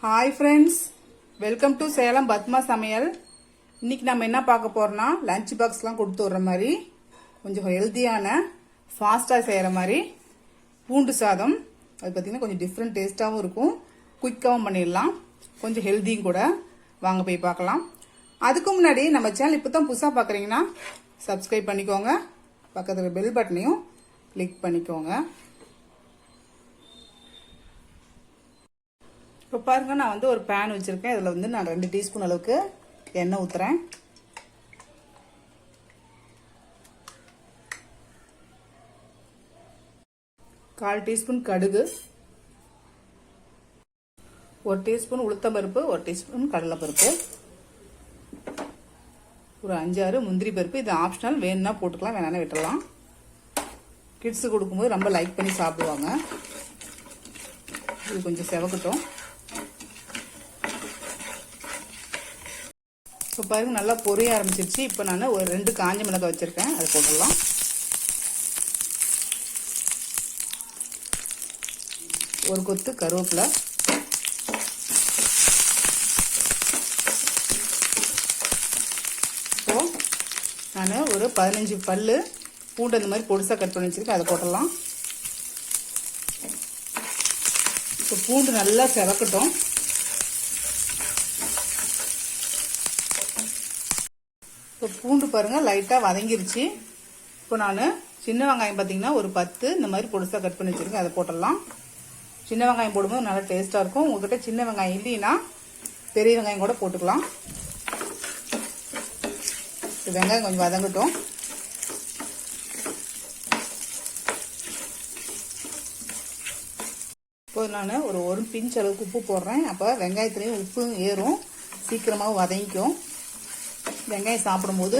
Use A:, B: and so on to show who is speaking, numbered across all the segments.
A: Hi friends, welcome to Salem Padma சமையல். இன்னைக்கு நம்ம என்ன பார்க்க போறோம்னா லஞ்ச் பாக்ஸ்லாம் கொடுத்து விடுற மாதிரி கொஞ்சம் ஹெல்த்தியான ஃபாஸ்ட்டாக செய்கிற மாதிரி பூண்டு சாதம். அது பார்த்தீங்கன்னா கொஞ்சம் டிஃப்ரெண்ட் டேஸ்ட்டாகவும் இருக்கும், குயிக்காகவும் பண்ணிடலாம், கொஞ்சம் ஹெல்த்தியும் கூட. வாங்க போய் பார்க்கலாம். அதுக்கு முன்னாடி நம்ம சேனல் இப்போ தான் புதுசாக பார்க்குறீங்கன்னா சப்ஸ்கிரைப் பண்ணிக்கோங்க, பக்கத்தில் பெல் பட்டனையும் கிளிக் பண்ணிக்கோங்க. இப்போ பாருங்க, நான் வந்து ஒரு பேன் வச்சுருக்கேன். இதில் வந்து நான் 2 டீஸ்பூன் அளவுக்கு எண்ணெய் ஊற்றுறேன். கால் டீஸ்பூன் கடுகு, 1 டீஸ்பூன் உளுத்தம்பருப்பு, 1 டீஸ்பூன் கடலைப்பருப்பு, ஒரு 5-6 முந்திரி பருப்பு. இது ஆப்ஷனல், வேணும்னா போட்டுக்கலாம், வேணாலும் விட்டுடலாம். கிட்ஸு கொடுக்கும்போது ரொம்ப லைக் பண்ணி சாப்பிடுவாங்க. இது கொஞ்சம் செவக்கட்டும். இப்போ பாருங்க, நல்லா பொரிய ஆரம்பிச்சிருச்சு. இப்போ நான் ஒரு 2 காஞ்ச மிளகாய் வச்சிருக்கேன், அதை போட்டுடலாம். ஒரு கொத்து கருவேப்பிலை, இப்போ நான் ஒரு 15 பல்லு பூண்டு அந்த மாதிரி பொடிசாக கட் பண்ணி வச்சிருக்கேன், அதை போட்டுடலாம். இப்போ பூண்டு நல்லா செவக்கட்டும். இப்போ பூண்டு பாருங்கள் லைட்டாக வதங்கிருச்சு. இப்போ நான் சின்ன வெங்காயம் பார்த்தீங்கன்னா ஒரு 10 இந்த மாதிரி பொடிசாக கட் பண்ணி வச்சுருக்கேன், அதை போட்டுடலாம். சின்ன வெங்காயம் போடும்போது நல்லா டேஸ்ட்டாக இருக்கும். உங்கள்கிட்ட சின்ன வெங்காயம் இல்லைன்னா பெரிய வெங்காயம் கூட போட்டுக்கலாம். வெங்காயம் கொஞ்சம் வதங்கட்டும். இப்போ நான் ஒரு பிஞ்ச் அளவுக்கு உப்பு போடுறேன். அப்போ வெங்காயத்துலேயும் உப்பு ஏறும், சீக்கிரமாக வதங்கிக்கும். வெங்காயம் சாப்பிடும்போது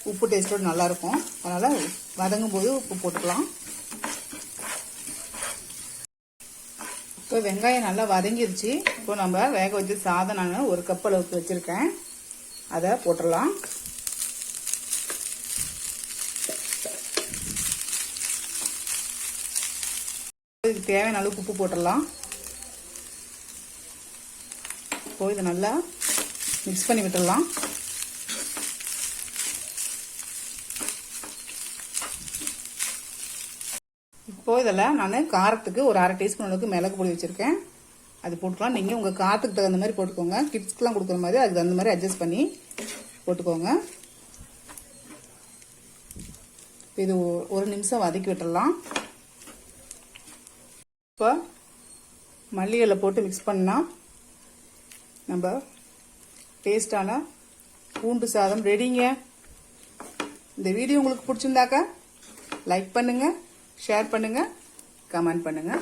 A: உப்பு டேஸ்ட்டோடு நல்லாயிருக்கும், அதனால் வதங்கும் போது உப்பு போட்டுக்கலாம். இப்போ வெங்காயம் நல்லா வதங்கிருச்சு. இப்போ நம்ம வேக வச்சு சாதம் நான் 1 கப் அளவுக்கு வச்சுருக்கேன், அதை போட்டுடலாம். இதுக்கு தேவையான அளவுக்கு உப்பு போட்டுடலாம். இப்போ இதை நல்லா மிக்ஸ் பண்ணி விட்டுடலாம். இப்போ இதில் நான் காரத்துக்கு ஒரு 1/2 டீஸ்பூன் அளவுக்கு மிளகு பொடி வச்சுருக்கேன், அது போட்டுக்கலாம். நீங்கள் உங்கள் காரத்துக்கு தகுந்த மாதிரி போட்டுக்கோங்க. கிட்ஸ்க்குலாம் கொடுக்குற மாதிரி அதுக்கு தகுந்த மாதிரி அட்ஜஸ்ட் பண்ணி போட்டுக்கோங்க. இது 1 நிமிஷம் வதக்கி விட்டுடலாம். இப்போ மல்லிகளை போட்டு மிக்ஸ் பண்ணால் நம்ம டேஸ்டான பூண்டு சாதம் ரெடிங்க. இந்த வீடியோ உங்களுக்கு பிடிச்சிருந்தாக்கா லைக் பண்ணுங்க, ஷேர் பண்ணுங்க, கமெண்ட் பண்ணுங்க.